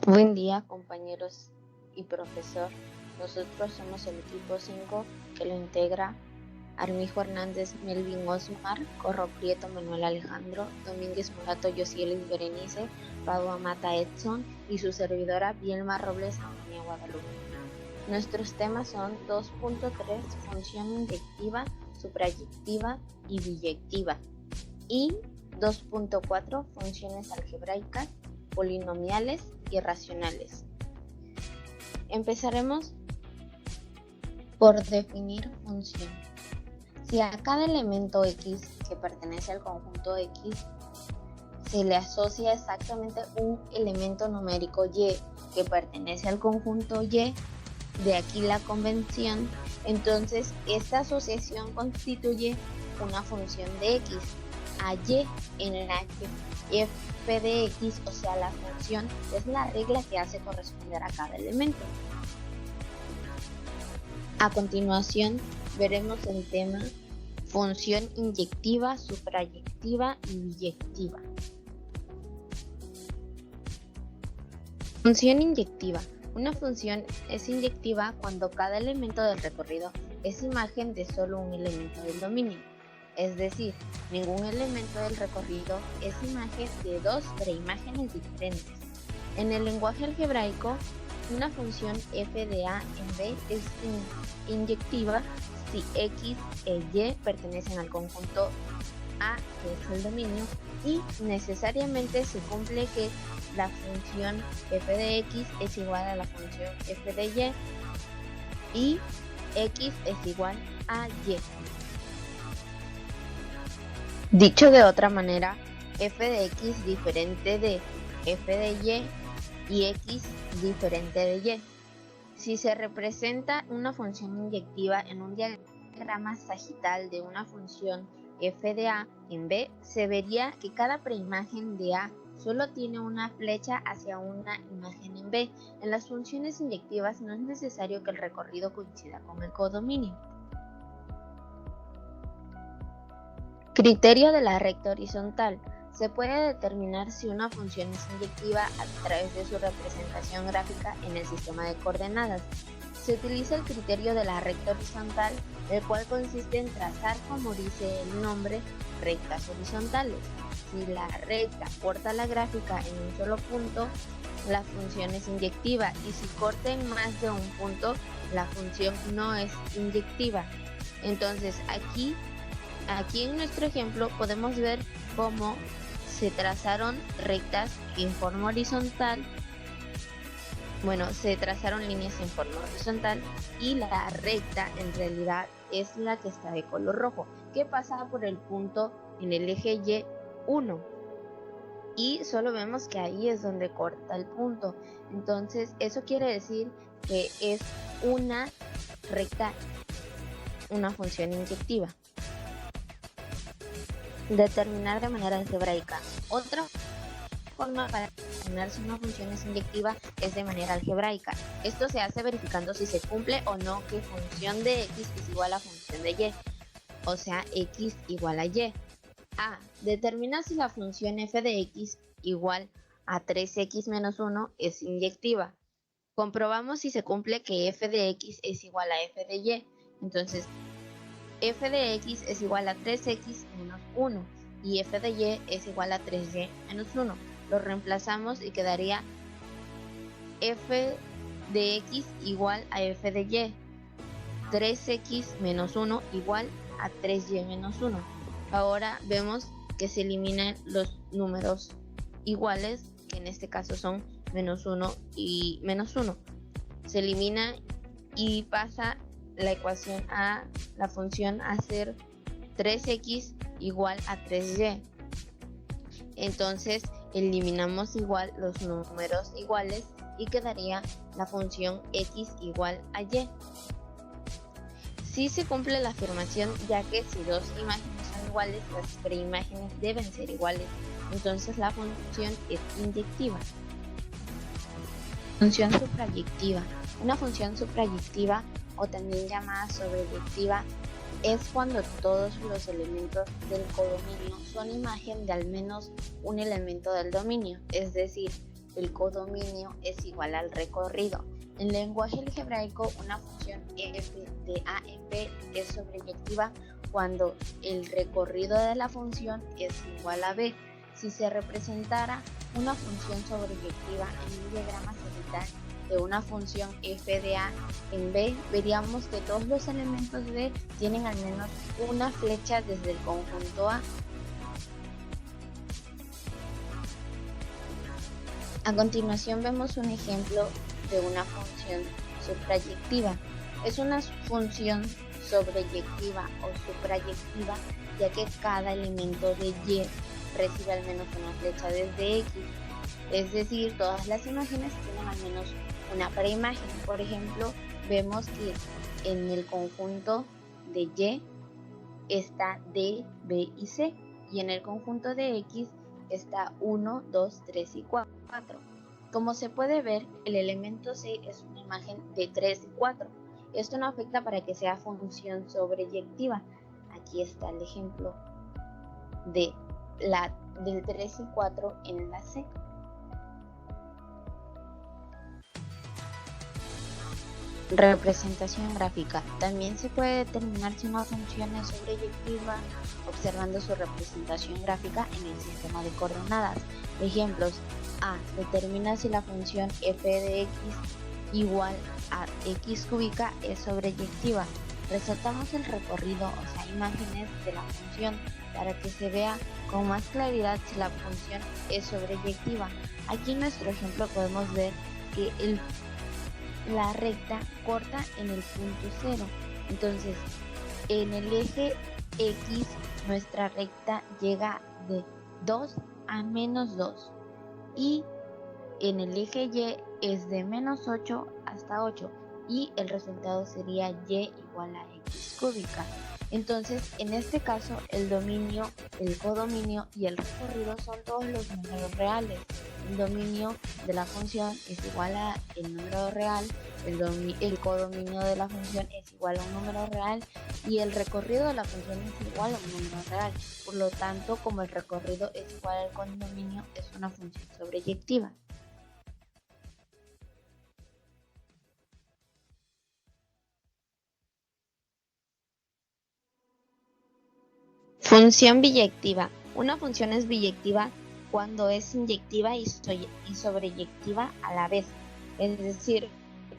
Buen día, compañeros y profesor. Nosotros somos el equipo 5 que lo integra Armijo Hernández, Melvin Osmar, Corro Prieto, Manuel Alejandro, Domínguez Mulato, Yosielis Berenice, Padua Mata Edson y su servidora Bielma Robles Antonia Guadalupe. Nuestros temas son 2.3, función inyectiva, suprayectiva y biyectiva, y 2.4, funciones algebraicas, polinomiales y racionales. Empezaremos por definir función. Si a cada elemento X que pertenece al conjunto X se le asocia exactamente un elemento numérico Y que pertenece al conjunto Y, de aquí la convención, entonces esta asociación constituye una función de X a Y en la que f de X, o sea la función, es la regla que hace corresponder a cada elemento. A continuación veremos el tema función inyectiva, suprayectiva y biyectiva. Función inyectiva. Una función es inyectiva cuando cada elemento del recorrido es imagen de solo un elemento del dominio. Es decir, ningún elemento del recorrido es imagen de dos preimágenes diferentes. En el lenguaje algebraico, una función f de a en b es inyectiva si x e y pertenecen al conjunto A, que es el dominio, y necesariamente se cumple que la función f de x es igual a la función f de y x es igual a y. Dicho de otra manera, f de x diferente de f de y x diferente de y. Si se representa una función inyectiva en un diagrama sagital de una función f de a en b, se vería que cada preimagen de a solo tiene una flecha hacia una imagen en b. En las funciones inyectivas no es necesario que el recorrido coincida con el codominio. Criterio de la recta horizontal. Se puede determinar si una función es inyectiva a través de su representación gráfica en el sistema de coordenadas. Se utiliza el criterio de la recta horizontal, el cual consiste en trazar, como dice el nombre, rectas horizontales. Si la recta corta la gráfica en un solo punto, la función es inyectiva, y si corta en más de un punto, la función no es inyectiva. Entonces aquí en nuestro ejemplo podemos ver cómo se trazaron rectas en forma horizontal. Se trazaron líneas en forma horizontal y la recta en realidad es la que está de color rojo, que pasa por el punto en el eje Y1. Y solo vemos que ahí es donde corta el punto. Entonces eso quiere decir que es una recta, una función inyectiva. Determinar de manera algebraica. Otra forma para determinar si una función es inyectiva es de manera algebraica. Esto se hace verificando si se cumple o no que función de x es igual a función de y, o sea, x igual a y. A. Determina si la función f de x igual a 3x menos 1 es inyectiva. Comprobamos si se cumple que f de x es igual a f de y. Entonces, f de x es igual a 3x menos 1 y f de y es igual a 3y menos 1. Lo reemplazamos y quedaría f de x igual a f de y. 3x menos 1 igual a 3y menos 1. Ahora vemos que se eliminan los números iguales, que en este caso son menos 1 y menos 1. Se elimina y pasa la ecuación a la función a ser 3x igual a 3y. Entonces eliminamos igual los números iguales y quedaría la función x igual a y. Sí se cumple la afirmación, ya que si dos imágenes son iguales, las preimágenes deben ser iguales. Entonces la función es inyectiva. Función suprayectiva. Una función suprayectiva, o también llamada sobreyectiva, es cuando todos los elementos del codominio son imagen de al menos un elemento del dominio. Es decir, el codominio es igual al recorrido. En lenguaje algebraico, una función f de a en b es sobreyectiva cuando el recorrido de la función es igual a b. Si se representara una función sobreyectiva en un diagrama sagital de una función f de a en b, veríamos que todos los elementos b tienen al menos una flecha desde el conjunto A. A continuación vemos un ejemplo de una función suprayectiva. Es una función sobreyectiva o suprayectiva ya que cada elemento de y recibe al menos una flecha desde x. Es decir, todas las imágenes tienen al menos una preimagen. Por ejemplo, vemos que en el conjunto de y está D, B y C, y en el conjunto de X está 1, 2, 3 y 4. Como se puede ver, el elemento C es una imagen de 3 y 4. Esto no afecta para que sea función sobreyectiva. Aquí está el ejemplo del 3 y 4 en la C. Representación gráfica. También se puede determinar si una función es sobreyectiva observando su representación gráfica en el sistema de coordenadas. Ejemplos: A. Determina si la función f de x igual a x cúbica es sobreyectiva. Resaltamos el recorrido, o sea, imágenes de la función para que se vea con más claridad si la función es sobreyectiva. Aquí en nuestro ejemplo podemos ver que la recta corta en el punto 0. Entonces, en el eje X, nuestra recta llega de 2 a menos 2. Y en el eje Y es de menos 8 hasta 8. Y el resultado sería Y igual a X cúbica. Entonces, en este caso, el dominio, el codominio y el recorrido son todos los números reales. El dominio de la función es igual a el número real, el codominio de la función es igual a un número real y el recorrido de la función es igual a un número real. Por lo tanto, como el recorrido es igual al codominio, es una función sobreyectiva. Función biyectiva. Una función es biyectiva cuando es inyectiva y sobreyectiva a la vez. Es decir,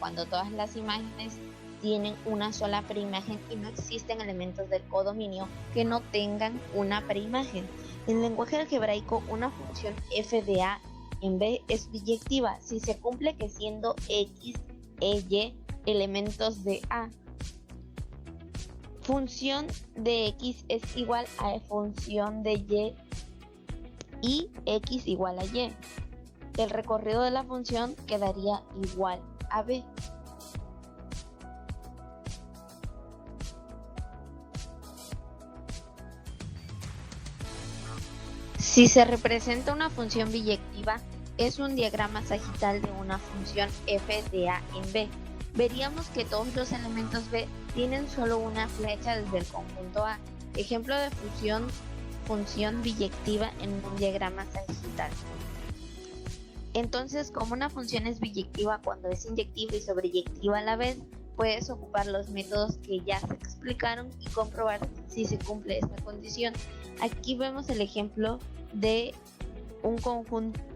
cuando todas las imágenes tienen una sola preimagen y no existen elementos del codominio que no tengan una preimagen. En lenguaje algebraico, una función f de a en b es biyectiva si se cumple que siendo x e y elementos de a, función de x es igual a función de y x igual a y. El recorrido de la función quedaría igual a b. Si se representa una función biyectiva, es un diagrama sagital de una función f de a en b. Veríamos que todos los elementos b tienen solo una flecha desde el conjunto A. Ejemplo de función biyectiva en un diagrama sagital. Entonces, como una función es biyectiva cuando es inyectiva y sobreyectiva a la vez, puedes ocupar los métodos que ya se explicaron y comprobar si se cumple esta condición. Aquí vemos el ejemplo de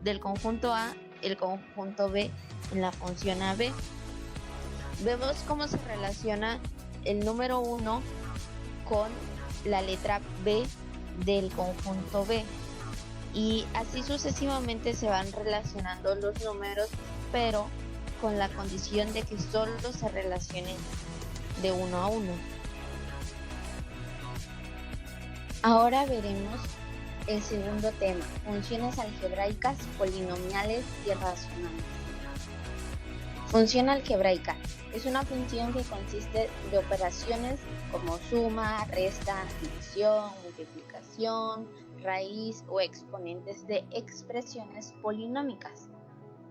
del conjunto A, el conjunto B en la función AB. Vemos cómo se relaciona el número 1 con la letra B del conjunto B. Y así sucesivamente se van relacionando los números, pero con la condición de que solo se relacionen de uno a uno. Ahora veremos el segundo tema, funciones algebraicas, polinomiales y racionales. Función algebraica es una función que consiste de operaciones como suma, resta, división, multiplicación, raíz o exponentes de expresiones polinómicas.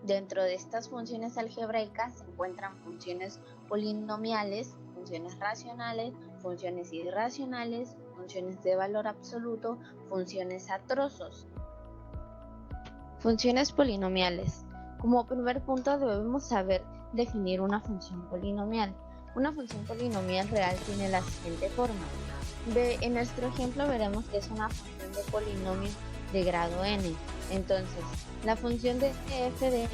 Dentro de estas funciones algebraicas se encuentran funciones polinomiales, funciones racionales, funciones irracionales, funciones de valor absoluto, funciones a trozos. Funciones polinomiales Como primer punto debemos saber definir una función polinomial. Una función polinomial real tiene la siguiente forma. En nuestro ejemplo veremos que es una función de polinomio de grado n. Entonces, la función de f de x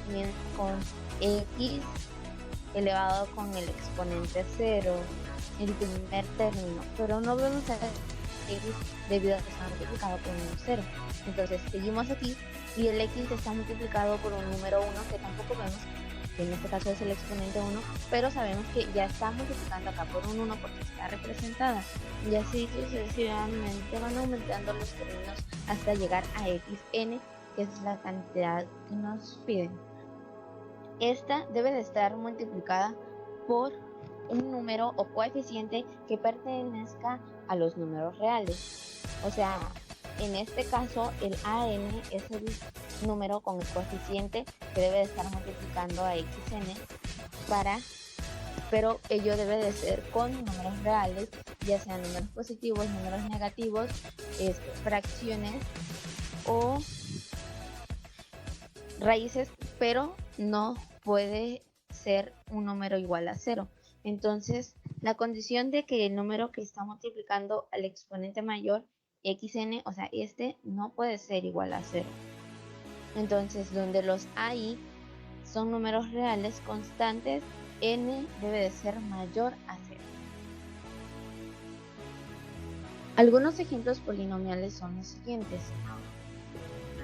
viene con x elevado con el exponente 0, el primer término, pero no vemos a x debido a que está multiplicado por un 0. Entonces, seguimos aquí y el x está multiplicado por un número 1 que tampoco vemos, que en este caso es el exponente 1, pero sabemos que ya está multiplicando acá por un 1 porque está representada. Y así sucesivamente van aumentando los términos hasta llegar a xn, que es la cantidad que nos piden. Esta debe de estar multiplicada por un número o coeficiente que pertenezca a los números reales. O sea, en este caso el an es el número con el coeficiente que debe de estar multiplicando a xn pero ello debe de ser con números reales, ya sean números positivos, números negativos, fracciones o raíces, pero no puede ser un número igual a 0. Entonces, la condición de que el número que está multiplicando al exponente mayor, xn, o sea, no puede ser igual a 0. Entonces, donde los AI son números reales constantes, n debe de ser mayor a 0. Algunos ejemplos polinomiales son los siguientes.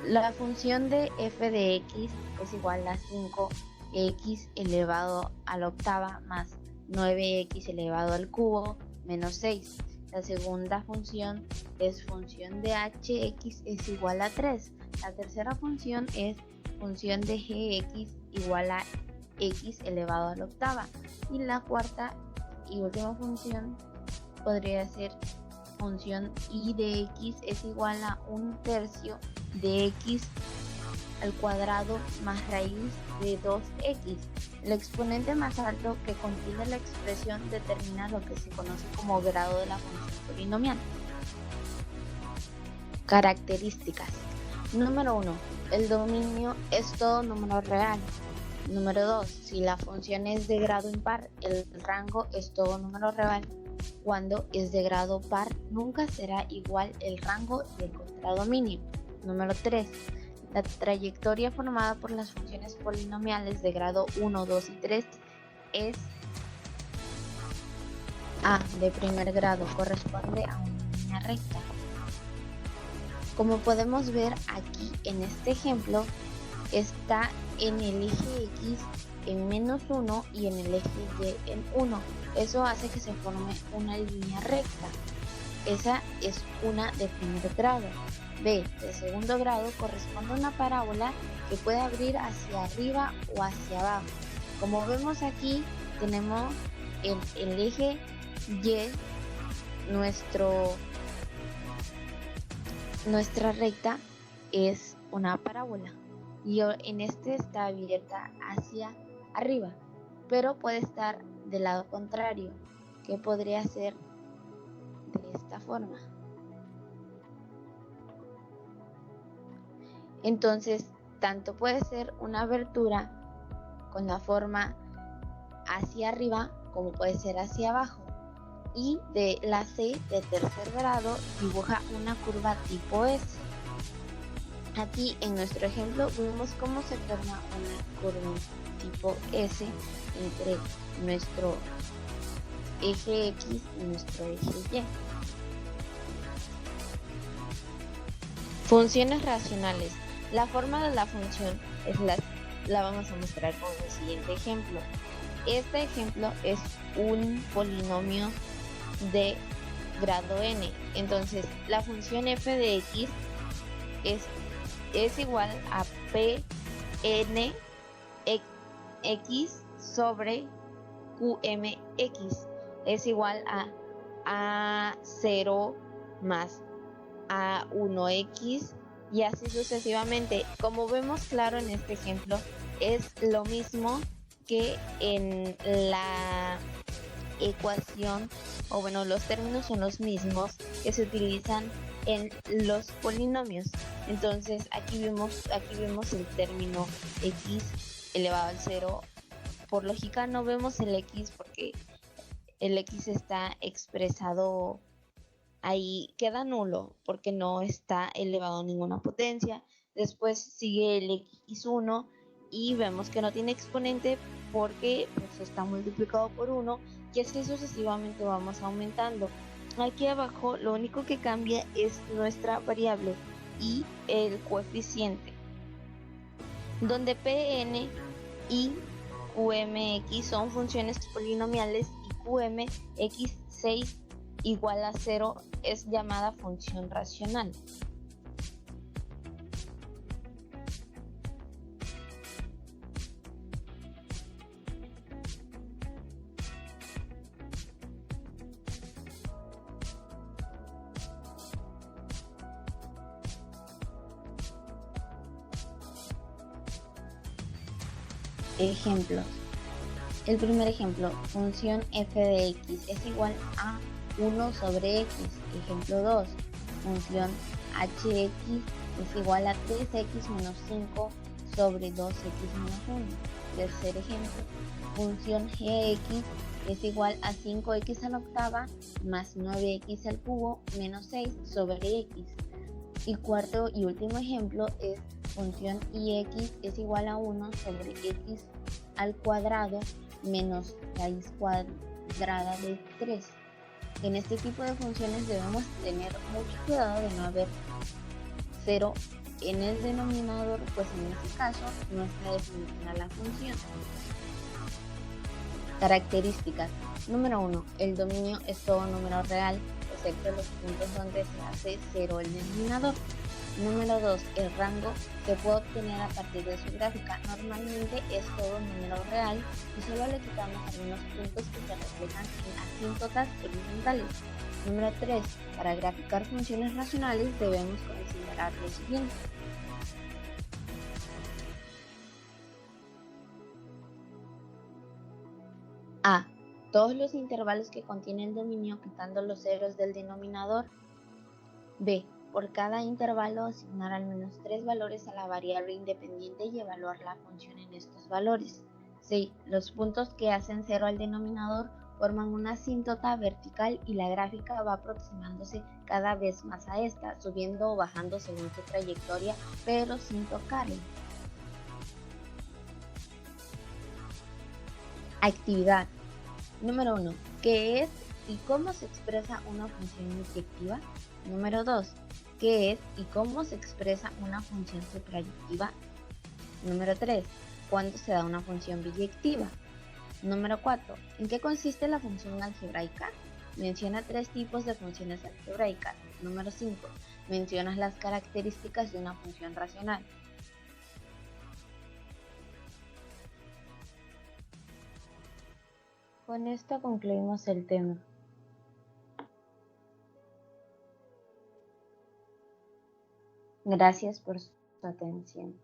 La función de f de x es igual a 5x elevado a la octava más 9x elevado al cubo menos 6. La segunda función es función de hx es igual a 3. La tercera función es función de gx igual a x elevado a la octava. Y la cuarta y última función podría ser función y de x es igual a 1/3 de x al cuadrado más raíz de 2x. El exponente más alto que contiene la expresión determina lo que se conoce como grado de la función polinomial. Características. Número 1. El dominio es todo número real. Número 2. Si la función es de grado impar, el rango es todo número real. Cuando es de grado par, nunca será igual el rango del contradominio. Número 3. La trayectoria formada por las funciones polinomiales de grado 1, 2 y 3 es A de primer grado, corresponde a una línea recta. Como podemos ver aquí en este ejemplo, está en el eje X en -1 y en el eje Y en 1. Eso hace que se forme una línea recta. Esa es una de primer grado. B de segundo grado corresponde a una parábola que puede abrir hacia arriba o hacia abajo. Como vemos aquí, tenemos el eje Y, nuestra recta es una parábola y en este está abierta hacia arriba, pero puede estar del lado contrario, que podría ser de esta forma. Entonces, tanto puede ser una abertura con la forma hacia arriba como puede ser hacia abajo. Y de la C de tercer grado dibuja una curva tipo S. Aquí en nuestro ejemplo vemos cómo se forma una curva tipo S entre nuestro eje X y nuestro eje Y. Funciones racionales. La forma de la función la vamos a mostrar con el siguiente ejemplo. Este ejemplo es un polinomio de grado n. Entonces, la función f de x es igual a pn x sobre qmx. Es igual a 0 más a1x y así sucesivamente. Como vemos claro en este ejemplo, es lo mismo que en la ecuación, o bueno, los términos son los mismos que se utilizan en los polinomios. Entonces aquí vemos el término x elevado al 0. Por lógica no vemos el x porque el x está expresado ahí, queda nulo porque no está elevado a ninguna potencia. Después sigue el x1 y vemos que no tiene exponente porque pues, está multiplicado por 1 y así sucesivamente vamos aumentando. Aquí abajo lo único que cambia es nuestra variable y el coeficiente, donde Pn y Qmx son funciones polinomiales y Qmx6 igual a 0 es llamada función racional. Ejemplos. El primer ejemplo, función f de x es igual a 1 sobre x. Ejemplo 2, función hx es igual a 3x menos 5 sobre 2x menos 1. Tercer ejemplo, función gx es igual a 5x a la octava más 9x al cubo menos 6 sobre x. Y cuarto y último ejemplo es función ix es igual a 1 sobre x al cuadrado menos raíz cuadrada de 3. En este tipo de funciones debemos tener mucho cuidado de no haber 0 en el denominador, pues en este caso no está definida la función. Características. Número 1. El dominio es todo número real, excepto los puntos donde se hace 0 el denominador. Número 2. El rango se puede obtener a partir de su gráfica. Normalmente es todo número real y solo le quitamos algunos puntos que se reflejan en asíntotas horizontales. Número 3. Para graficar funciones racionales debemos considerar lo siguiente. A. Todos los intervalos que contiene el dominio quitando los ceros del denominador. B. Por cada intervalo asignar al menos 3 valores a la variable independiente y evaluar la función en estos valores. C. Los puntos que hacen 0 al denominador forman una asíntota vertical y la gráfica va aproximándose cada vez más a esta, subiendo o bajando según su trayectoria, pero sin tocarla. Actividad. Número 1. ¿Qué es y cómo se expresa una función inyectiva? Número 2. ¿Qué es y cómo se expresa una función suprayectiva? Número 3. ¿Cuándo se da una función biyectiva? Número 4. ¿En qué consiste la función algebraica? Menciona 3 tipos de funciones algebraicas. Número 5. Menciona las características de una función racional. Con esto concluimos el tema. Gracias por su atención.